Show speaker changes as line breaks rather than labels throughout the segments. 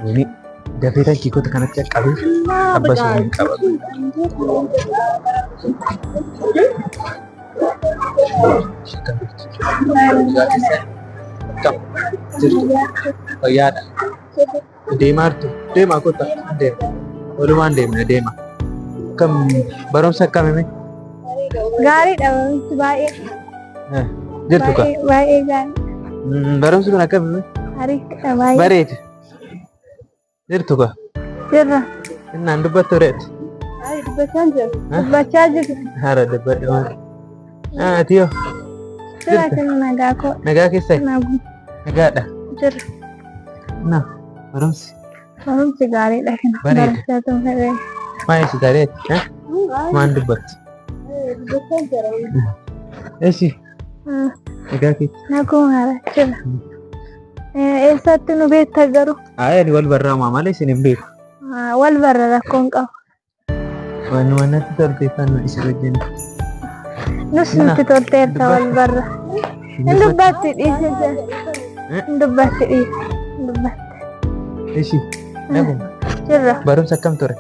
Ini dafeetan kikoota kanatti qabu abbas waliin qabatu. Fayyaadha. Deemaa jirtu. Deemaa kottaa. Deema. Walumaan deemna deema. Kam barumsa akkamii?
Gaariidha barumsi baay'ee.
Jirtu ka?
Baay'ee gaarii.
Barumsi kun akkamii?
Hariidha baay'ee.
Bareeda. Jirtu ka?
Jirra.
Innaan dubbattu reeti?
Dubbachaa jiru. Dubbachaa jiru.
Hara dubbadhu maal? Tiyoo.
Jira kan nagaa koo.
Nagaa keessaa?
Nagu.
Nagaadha.
Jira.
Na barumsi?
Barumsi gaariidha kana.
Bareeda.
Barumsa tun fedhee.
Maal si gareeti? Maan dubbattu?
Dubbachaa jira.
Eessi? Nagaa keessa?
Naguu hara jira. Eessatti nu beekta garuu?
Ani wal barraamaa malee isin hin beeku.
Wal barra rakkoon qabu.
Wanti tolteeffan isin wajjin.
Nus nutti tolteerta wal barra. Hin dubbatti dhiisise. Hin dubbatti dhiise. Hin dubbatti.
Eessi? Naguma?
Jirra.
Barumsa akkam ture?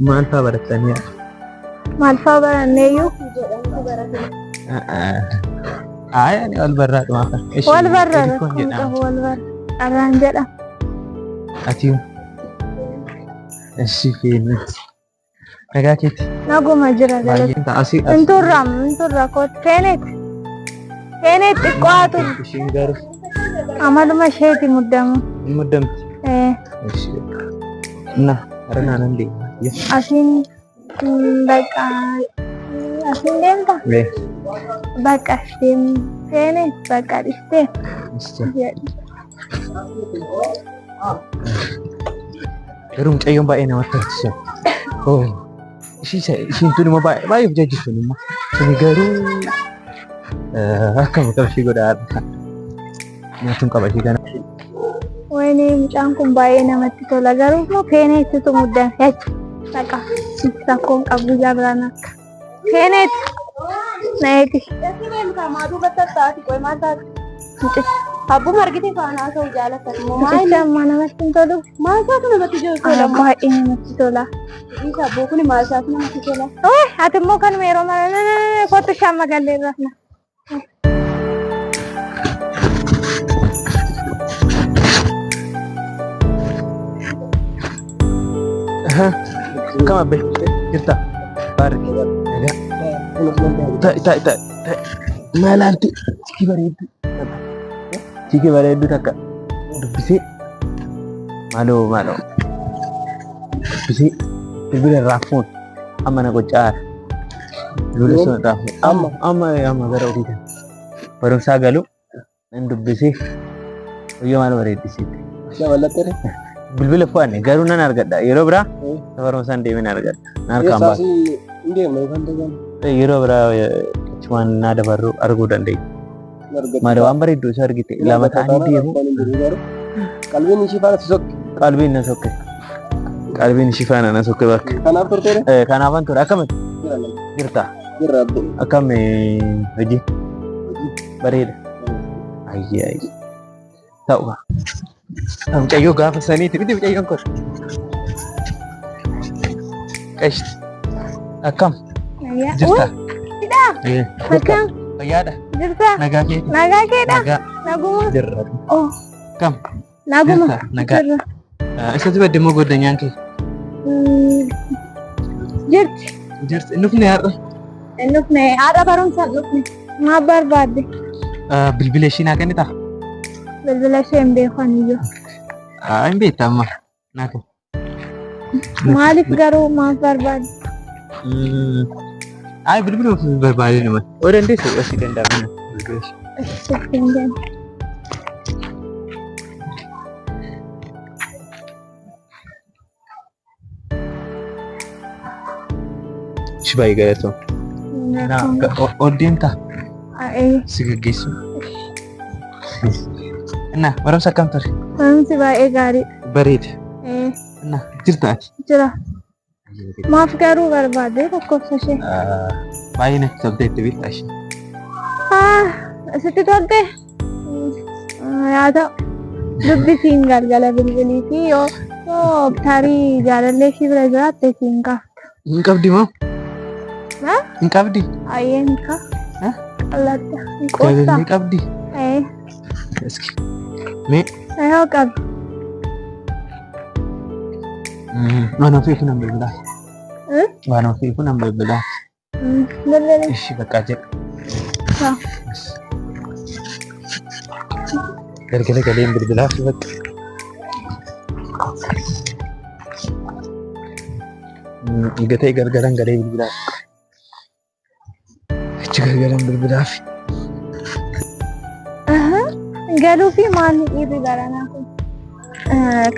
Maal fa'aa barattanii?
Maal fa'aa baranneeyyuu?
Ani wal barraa dhumaa kan.
Wal barra rakkoon qabu wal barra. Dharraan jedhama.
Atiyu? Eessi feene. Nagaa keetti?
Naguma jira galata. Inturra kooti. Feeneet xiqqoo haa turu.
Ishiin garuu?
Amaluma isheeti muddamu.
Hin muddamti? Na hara naanan deema.
Asiin bakka asiin deemta? Bakka feeneet bakka dhiistee.
Garuu mucayyoon baay'ee namatti harkisan. Ishiin tun immoo baay'ee of jajjisun immoo. Suni garuu akkama qabashii godhaadha. Nyaatuun qabashii kana.
Wayne mucaan kun baay'ee namatti tola garuu immoo feeneettitu muddame jecha. Baqa rakkoon qabu jabraan akka. Feeneet na eegi. Abbuma argite faana ta'uu jaalatan moo maal amma namatti hin tolu? Maasaatu namatti tola. Baay'ee namatti tola. Isa abboo kun maasaatu namatti tola. Ati immoo kanuma yeroo mara kottu shamma gallee rafna.
Kam abbe jirta? Baarri. Nagaa. Maalanti tikii bareeddu. Tikii bareeddu takka dubbisee maaloo dubbisee bilbila raafuun amma na qocaara. Bilbila sun raafuun amma gara oliitiin barumsaa galu nan dubbisee hoyyoo maal bareeddisiitti.
Dabalatee
bilbila fu'anne garuu nan argadha yeroo biraa barumsaan deemee nan argadha. Narkaan baasa. Yeroo biraa cumaan naa dabarru arguu dandeenya. Maal waan bareeddu isa argite lama ta'anii deemu.
Qalbiin ishii faana si sokke.
Qalbiin na sokke. Qalbiin ishii faana na sokke bakka.
Kanaaf turte?
Kanaafan ture akkamitti? Jirta?
Jirra abbo.
Akkam hojii? Bareeda. Ayyee ta'uudha. Mucayyoo gaafa saniiti miti mucayyoon kun. Qashti. Akkam? Jirta?
Akkam?
Fayyaadha?
Jirta?
Nagaa keeti?
Nagaa keedha?
Nagaa.
Naguma?
Jirra. Kam?
Naguma?
Nagaa. Isatti badde immoo godanyaan kee?
Jirti.
Jirti. Nufne har'a?
Nufne haadha barumsa nufne. Maa barbaadde?
Bilbila ishii naa kennitaa?
Bilbila ishee hin beekan iyyuu.
Hin beekta amma. Naaka.
Maaliif garuu maaf barbaadde?
Bilbila ofii barbaade namatti. Oo dandeessu asii danda'amna. Bilbila ishee. Ishii baay'ee galatoom. Ol deemtaa? Si gaggeessu. Innaa barumsa akkam ture?
Barumsi baay'ee gaarii.
Bareeda. Innaa jirta ati?
Jira. Maaf garuu barbaadde lakkoofsa ishee?
Baay'ee natti tolte itti beektaa ishee.
Sitti tolte? Yaa ta'u. dubbisiin galgala bilbilii fi yoo tarii jaalallee ishii bira jiraatte siin kaafta.
Hin qabdi moo? Hin qabdi?
Ayyeen ka. Qalladda. Hin qoostaa.
Jaalallee qabdi? Eski. Mee?
Yoo qabdi.
Waan ofii kun bilbilaa. Waan ofii kun bilbilaa.
Bilbilii.
Ishii bakka jedhu. Galgala galeen bilbilaa fi bakka. Gatee gargaran galee bilbilaa. Achi gargaran bilbilaa fi.
Galuu fi maalli dhiirri garanaa kun?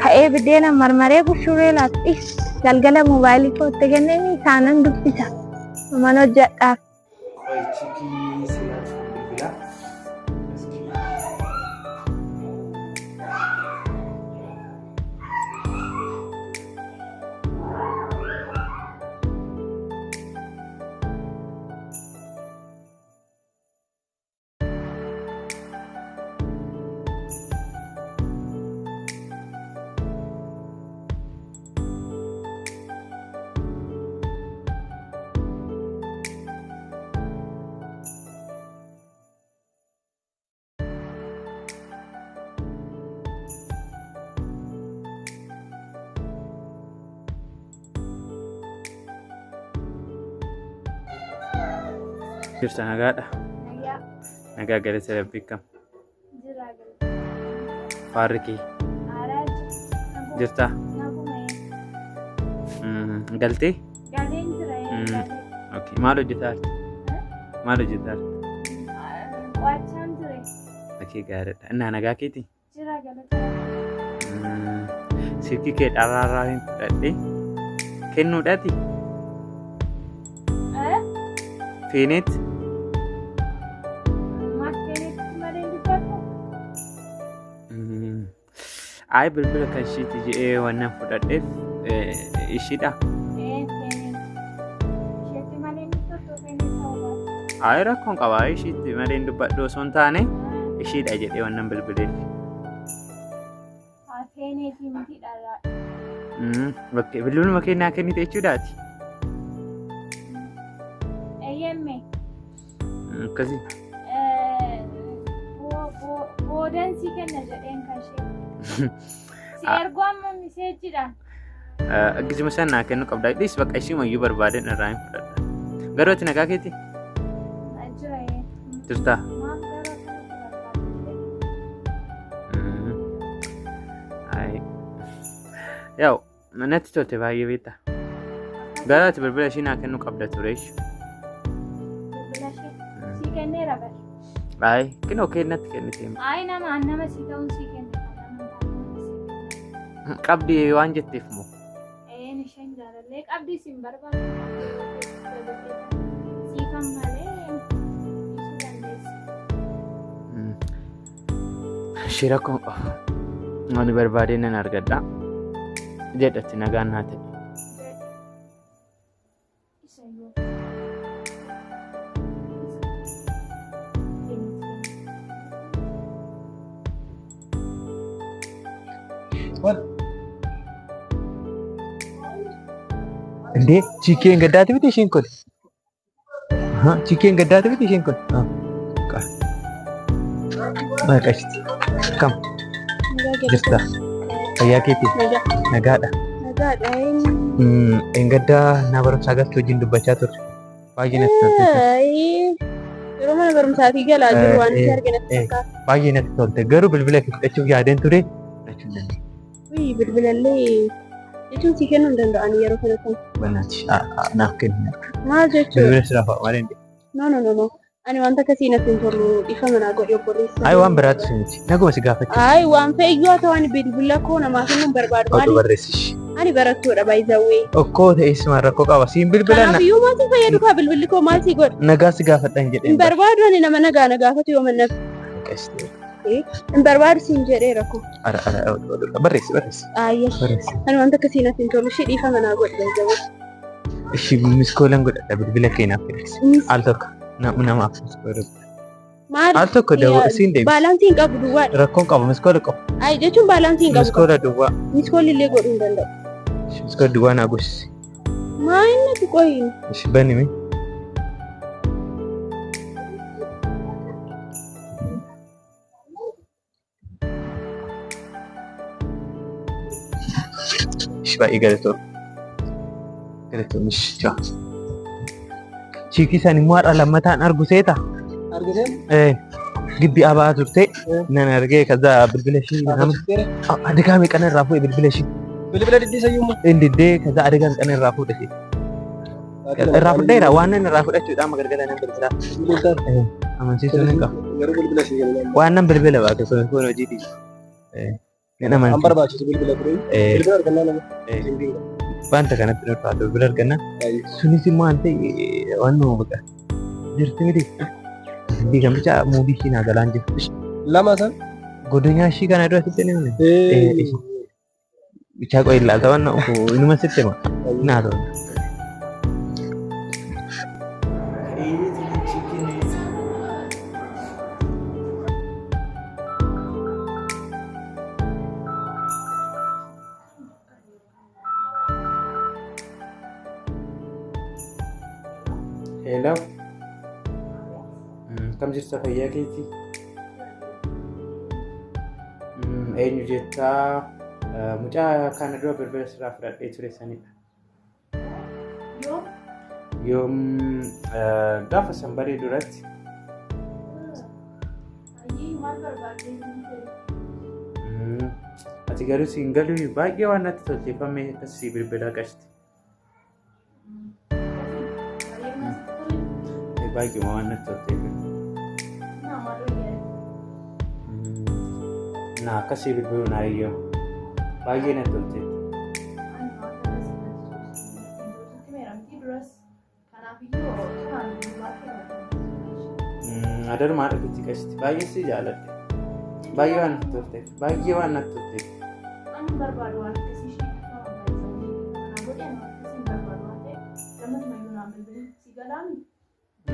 Ka'ee biddeena marmaree gushuree laatti galgala moobaayilii kootti kenneen isaanan dubbisa. Mana hojjedhaaf.
Jirta nagaadha. Nagaa galata Rabbii kam. Faarri kee jirta. Galtee? Okay. Maal hojjetaa jirti? Maal hojjetaa jirti?
Waachaan ture.
Okay, gaariidha. Innaa nagaa keeti?
Jira galata.
Silkii kee dharaarraa hin fudhadhee kennuudhaati? Feeneet? Ay bilbila kan ishiiti jedhee wannan fudhadheef ishiidha. Ay rakkoon qaba ishiitti malee hin dubbadhu osoo hin taane ishiidha jedhee wannan bilbileef. Bilbiluma kennaa kennite jechuudhaati. Akkasii.
Boodensii kenna jedheen kan ishee. Si erguu amma miseejjiidhaan.
Gisuma san naa kennu qabda. Dhis bakka ishii mayyuu barbaaden irraa hin fudhadha. Garuu ati nagaa keeti?
Jira
jirtaa? Yaa'u natti tolte baay'ee beekta. Garuu ati bilbila ishii naa kennu qabda ture ishee. Ay, kenoo kennatti kennite.
Ay nama si ta'uun si kenna.
Qabdi waan jetteef moo?
Isheen jaalallee qabdi sin barbaadu. Si kan malee ibsuu dandeessi.
Ishee rakkoon qaba. Ani barbaadee nan argadha. Jedhatti nagaan naa ta'e.
Inde chicken gaddaati miti ishiin kun. Chicken gaddaati miti ishiin kun. Maqashti. Kam. Jirta. Fayyaa keeti. Nagaadha.
Nagaadha.
Engaddaa na barumsaa galtu wajjin dubbachaa turre. Baay'ee natti tolte.
Yeroo mana barumsaatii galaa jiru waan itti arginatti fakkaata.
Baay'ee natti tolte. Garuu bilbila fudhachuuf yaadeen ture.
Bilbilallee jechuun si kennuu hin danda'an yeroo kana kun.
Banaati naaf kennu.
Maal jechuudha?
Bilbila siraa fa'a maal hin
No. Ani wanta akkasii natti hin tolu dhifa manaa godhe obboleessa.
Ay waan biraatu siniti. Naguma si gaafachuu.
Ay waan fe'iyyoo haa ta'u ani bilbila koo namaa kennuun barbaadu.
Oduu barreessishi.
Ani barattuudha baay'izawwee.
Okkoo ta'eessuma rakkoo qaba. Siin bilbila na.
Kanaafuu maal si fayyadu kaa bilbilli koo maal si godha?
Nagaa si gaafadhaan jedhee.
Hin barbaadu ani nama nagaa na gaafatu yoo mannaaf. Hin barbaadu siin jedhee rakkoo.
Barreessi.
Ayya. Ani wanta akkasii natti hin tolu ishee dhiifa manaa godhe baay'izawwee.
Ishii miskoolan godhadha bilbila keenyaaf fedhisi. Al tokko namaaf miskoola.
Maali?
Al tokko siin deebi.
Baalaansii hin qabu duwwaa.
Rakkoon qabu miskoola qabu.
Ayi jechuun baalaansii hin qabu.
Miskoola duwwaa.
Miskoolli illee godhuu hin danda'u.
Miskoola duwwaa naa gosi.
Maa inni ati qoyin?
Ishi banime. Ishi baay'ee galatoom. Galatoom ishi jaa. Chiikii san immoo har'a lammataan argu seeta.
Argitee?
Gibbii abaa turte nan argee kaza bilbila ishii nama adegaa meeqana irraa fuudhe bilbila ishii.
Bilbila diddiisa iyyuu.
Indiddee kaza adegaa meeqana irraa fuudhe ishee. Irraa fudheera waan nan irraa fudhachuudhaan magargala nan bilbilaa. Amansiisuu ni qaba.
Garuu bilbila ishee galmaan.
Waan nan bilbila baate kun hojiiti. Nan
An
amansiisa.
barbaachisu bilbila ture. Bilbila argannaa nama.
Wanta kanatti nu ulfaatu bilbila argannaa. Sunis immoo waan ta'e waan nama baqa. Jirti miti. Hindi gamicha muudii ishii naa galaan jirtu.
Lama san?
Godonyaa ishii kana dura sitti ni hime. Bichaa qoyi ilaalta waan inuma sitti hima. Naa ta'u.
Hello. Kam jirta fayyaa keetii? Eenyu jettaa mucaa kana dura bilbila sirraa fudhadhee ture sanidha. Yoom gaafa sanbarii duratti. Ati garuu siin galuu baay'ee waan natti tolcheeffamee akkasii bilbila qashti. Baay'ee waan natti tolcheeffame. Nah, akkasii bilbiluu naa iyyuu baay'ee natti tolcheeffame. Adarmaa dhagitti qashti baay'ee si jaaladhe. Baay'ee waan natti tolcheef. Baay'ee waan natti tolcheef.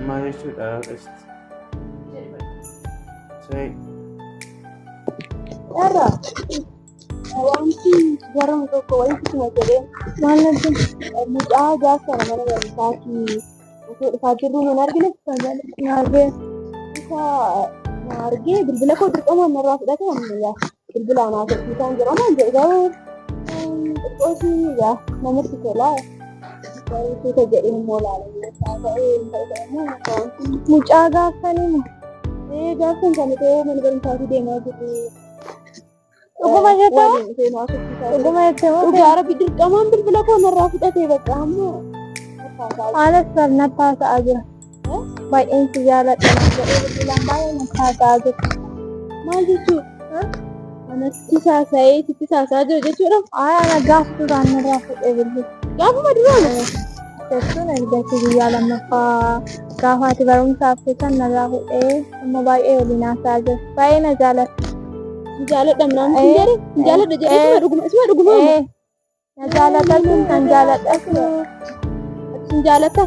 Maal jechuudha qashti?
Irra wanti garamu tokko walitti sima jedhee waan kun mucaa gaafa mana barumsaatii osoo dhufaa jirru hin argine argee bilbila koo dirqamaan narraa fudhate ammayyaa bilbila anaa tokkiisaan jedhamaan jedhu garuu xiqqoosii namatti tolaa suuta jedhee immoo laalamee mucaa gaafaniin gaafan kan ta'ee mana barumsaatii deemaa jirru. Dhuguma jettee dhuguma jettee dhugaa rabbi dirqamaan bilbila koo narraa fudhatee bakka ammoo haalas barnatti haasa'aa jira. Baay'een si jaaladha jedhee bilbilaan baay'ee natti haasa'aa jira. Maal jechuudha? Anatti haasa'ee sitti haasa'aa jira jechuudha? Ana gaafa duraan narraa fudhee bilbila. Gaafuma duraan? Jechuun ergasii guyyaa lammaffaa gaafa ati barumsaaf keessan narraa fudhee amma baay'ee waliin haasa'aa jira. Baay'ee na jaalladha. Jaaladha minaan sin jedhe jaaladha jedhee isuma dhuguma na jaalata sun kan jaaladha sin jaalata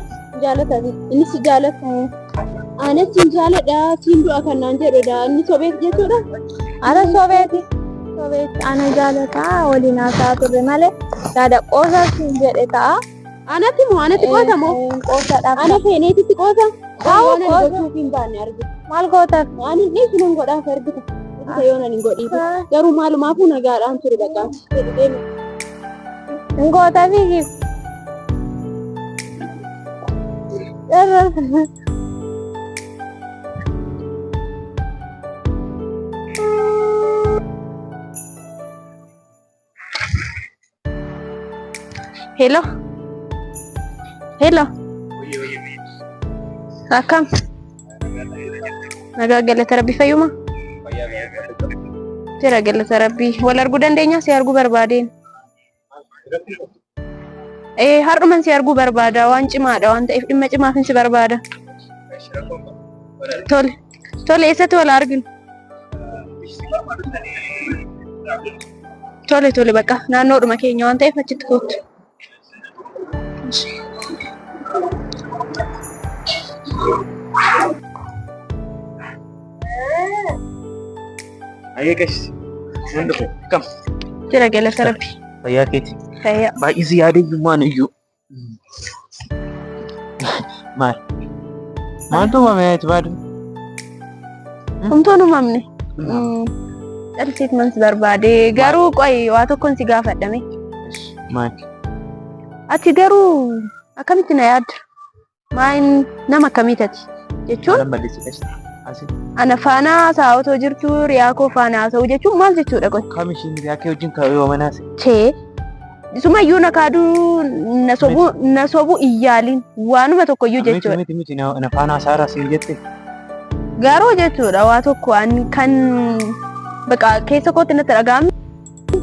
inni si jaalata anas sin jaaladha siin du'a kanaan jedhudha inni sobeet jechuudha. Ana sobeeti ana jaalata waliin haasa'aa turre malee yaada qoosa sin jedhe ta'a. Anatti moo anatti qoota moo qoosadhaaf ana feeneetitti qoota waan gochuuf hin baanne argite maal gootaaf ani ni sunan godhaaf argite. Yoona ni godhiitu garuu maalumaafuu nagaadhaan ture dhaqaati. Ngoota fiigiif. Hello. Hello. Akkam. Nagaa galata Rabbi fayyuma. Jira galata Rabbi wal arguu dandeenya si arguu barbaadeen. Har'uman si arguu barbaada waan cimaadha waan ta'eef dhimma cimaafin si barbaada. Tole eessatti wal arginu? Tole bakka naannoodhuma keenya waan ta'eef achitti kootu.
Ayyakas. Wonderful. Come.
Jira galata rabbi.
Fayyaa keeti.
Fayyaa.
Baay'isi yaadeenyummaan iyyuu. Maal? Maaltu uumame ati baadu?
Humtoon uumamne. Dhalsiit mansi barbaade garuu qoy waa tokkoon si gaafadhame.
Maal?
Ati garuu akkamitti na yaadda? Maayin nama akkamiitati? Jechuun ana faana haasa'aa jirtu riyaa koo faana haasa'u jechuun maal jechuudha qoy?
Kamishiin riyaa kee wajjin kaa'uu manaas.
Chee isumayyuu na kaaduu na sobu iyyaaliin waanuma tokkoyyuu jechuudha.
Miti na faana haasa'aa siin jette.
Garuu jechuudha waa tokko kan baqa keessa kootti natti dhaga'ame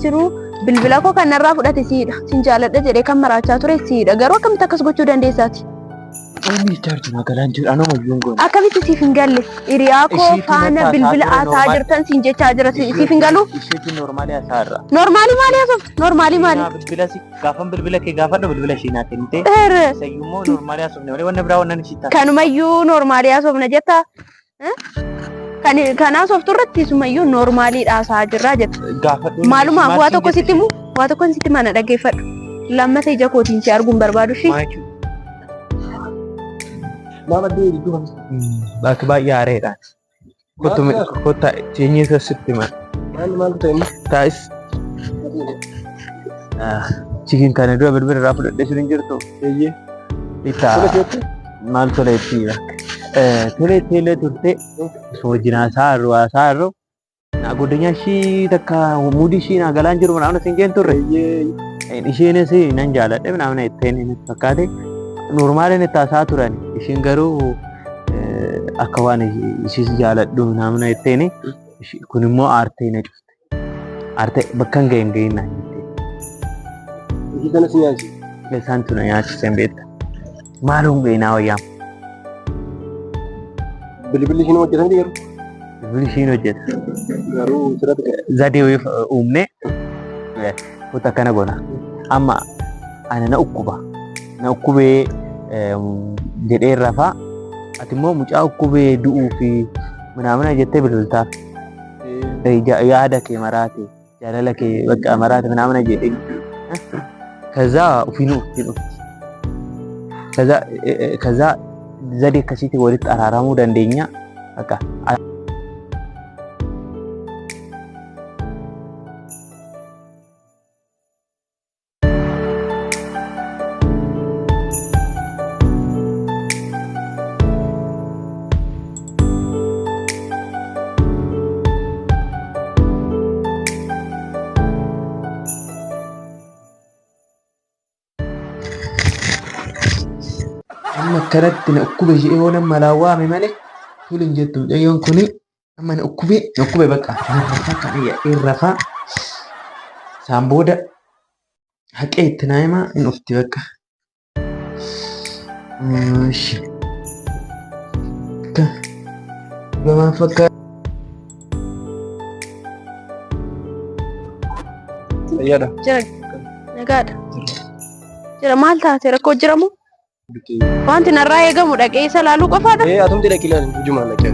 jiru bilbila koo kan narraa fudhate siidha. Sin jaaladha jedhee kan maraachaa ture siidha. Garuu akkamitti akkas gochuu dandeessaati?
Inni chaarjii magaalaan jiru anuma iyyuu hin goone.
Akkamitti siif hin galle? Hiriyaa koo faana bilbila haasaa jirtan siin jechaa jira siif hin galu?
Isheetiin noormaalii haasa'aarra.
Noormaalii maali haasoftu? Noormaalii maali?
Bilbila si gaafan bilbila kee gaafadhu bilbila ishee naa kennite. Sayyummoo noormaalii haasofne malee wanna biraa wanna ni sitta.
Kanumayyuu noormaalii haasofna jetta? Kan haasoftu irratti isumayyuu noormaalii haasaa jirraa jetta.
Gaafadhu.
Maalumaaf waa tokko sitti himu? Waa tokko sitti mana dhaggeeffadhu. Lammata ija kootiin si arguun barbaadu shi.
Bakki baay'ee aareedhaan. Kottaa teenyee keessatti
Maal ta'e?
taa'is. Chikin kana dura bilbila irraa fudhadhee sun hin jirtu.
Eeyyee.
Bitaa maal tola ittiidha. Teelee turte wajjin haasa'arru. Godinyaa ishii takka muudii ishii naa galaan jiru naannoo siin jeen turre. Isheenis nan jaaladhe naannoo ittiin fakkaate. Normaaleen itti haasa'aa turan. Ishiin garuu akka waan ishiis jaaladhu naannoo ittiin kun immoo aartee na cufte. Aartee bakka hin ga'in ga'in naa jettee.
Ishii kanas nyaati.
Isaan tuna nyaachisen beekta. Maaluun ga'inaa wayyaam?
Bilbilli ishiin hojjetan jiru.
Bilbilli ishiin hojjeta.
Garuu sirratti gahe.
Zadee uumne kutaa kana goona. Amma ana na ukkuba. Na ukkubee jedhee rafaa. Ati immoo mucaa ukkubee du'uu fi mana jettee bilbiltaaf. Yaada kee maraate jaalala kee bakka maraate mana jedhee. ከዛ ኡፊኑ ከዛ ዘዴ ከሲቲ ወደ ጠራራሙ ደንደኛ በቃ amma kanatti na ukkube jedhee yoo nama laawwaame malee tuliin jettu mucayyoon kuni amma na ukkube bakka irrafaa isaan booda haqee itti naa'imaa hin ufti bakka. Gamaan fakkaata.
Fayyaadha.
Jira nagaadha. Jira maal taate rakkoo jiramu? Wanti narraa eegamu dhaqee isa laaluu qofaadha.
Atumti dhaqii ilaalin ijumaan dhaqee.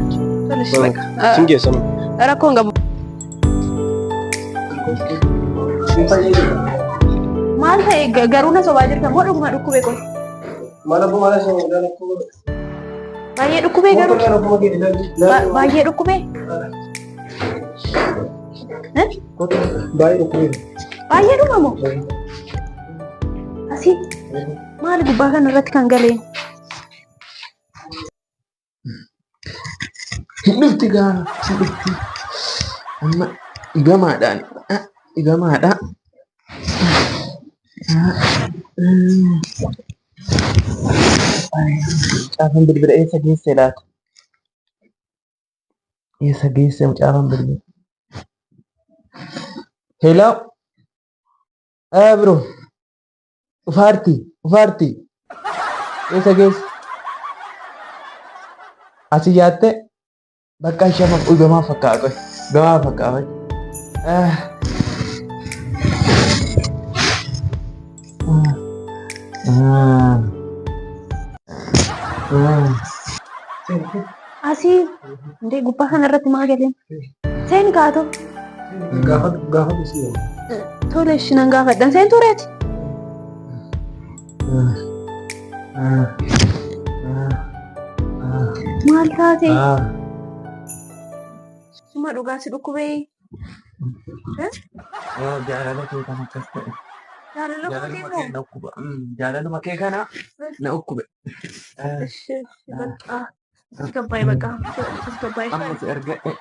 Sin geessanu.
Rakkoon gabu. Maal ta'e garuu na sobaa jirta moo dhuguma dhukkubee kun?
Maal abboo maal sobaa
baay'ee dhukkubee garuu. Baay'ee dhukkubee.
Baay'ee dhukkubee.
Baay'ee dhumamoo? Asii. Maal gubbaa kana irratti kan galeen?
Dhufti dhufti. Amma igamaadhaan igamaadha. Caafan bilbila eessa geesse laata? Eessa geesse caafan bilbila? Hello. Bro. Ufaarti. Eessa geesse? Asii jaatte? Bakka ishee gamaa fakkaata. Gamaa fakkaata.
Asii akkasii hundee gubbaa kanarratti maa galeen seen kaatu
Gaafa bisii.
tole ishinan gaafadhan seen tureeti maal taate suma dhugaa si dhukkubee
Jaalala kee kan akkas ta'e.
jaalaluma kee
Na dhukkuba. Jaalaluma kee kana na dhukkube.
Gabbaay bakka gabbaay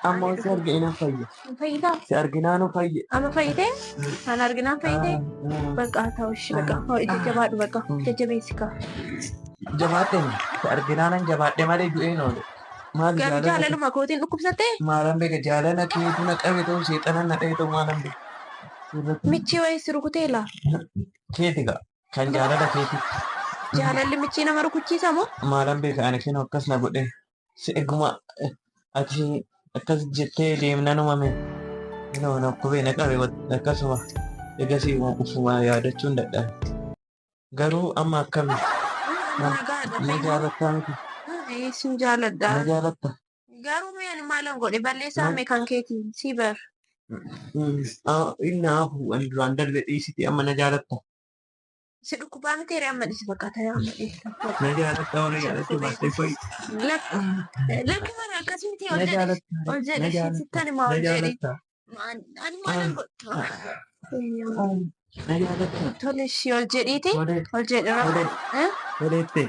Amma si argee na fayye.
fayyidaa
Si arginaa nu fayye.
ama fayyitee kan arginaan fayyitee bakka ta'u ishee bakka hoo ija jabaadhu bakka jajjabeessi ka
Jabaadhe si arginaa nan jabaadhe malee du'een oole. Maali
garuu
jaalala?
jaalaluma kootiin dhukkubsattee
Maalan beeka jaalala keetu na qabe ta'u seexanan na dhahe ta'u maalan beeka.
michii wayii si rukuteela
Keeti gaa kan jaalala keeti.
jaalalli michii nama rukuchiisa moo
Maalan beeka ani kennu akkas na godhe. Si eeguma ati akkas jettee deemnan uumame. Nama na dhukkube na qabe akkasuma egasii ufuma yaadachuun dadhabe. Garuu amma akkami na jaalattaa miti.
sin jaaladha
Na jaalatta.
garuu mi'aan maalan godhe balleessaa mee kan keetiin si bar
Inni hafu ani duraan darbe dhiisiti amma na jaalatta.
si dhukkubaa miti amma dhisi bakka ta'e amma dhiisa
Na jaalatta wala jaalachuu baattee fa'i.
lakki mana akkas miti ol
Na
jedhe
jaalatta.
ol
Na
jedhe
jaalatta.
sittan himaa
Na
ol jedhe
jaalatta.
ani maalan godha
Na jaalatta.
tole ishii ol jedhiiti
Tolee.
ol jedhe
Tolee. Toleette.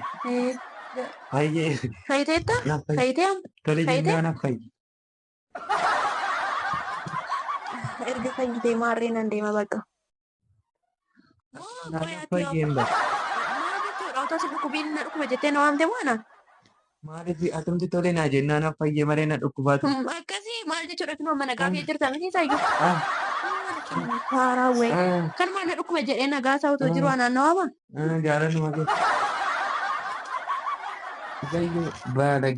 Fayyee.
fayyiteetta
Na fayyi.
fayyitee amma
Tole
Fayyitee?
jennaan na fayyi.
erga fayyitee maarree nan deema bakka
Na fayyeen bara.
maal jechuudha otoo si dhukkubiin na dhukkuba jettee na waamte moo anaan
Maaliif atumti tole naa jennaan na fayyee malee na dhukkubaatu.
akkasii maal jechuudha kunoo mana gaafii jirta miti isaayyuu
Ah.
haaraa wayii
Ah.
kan maal na dhukkuba jedhee nagaa isaa otoo jiru anaan na waama
Jaalaluma kee. Baala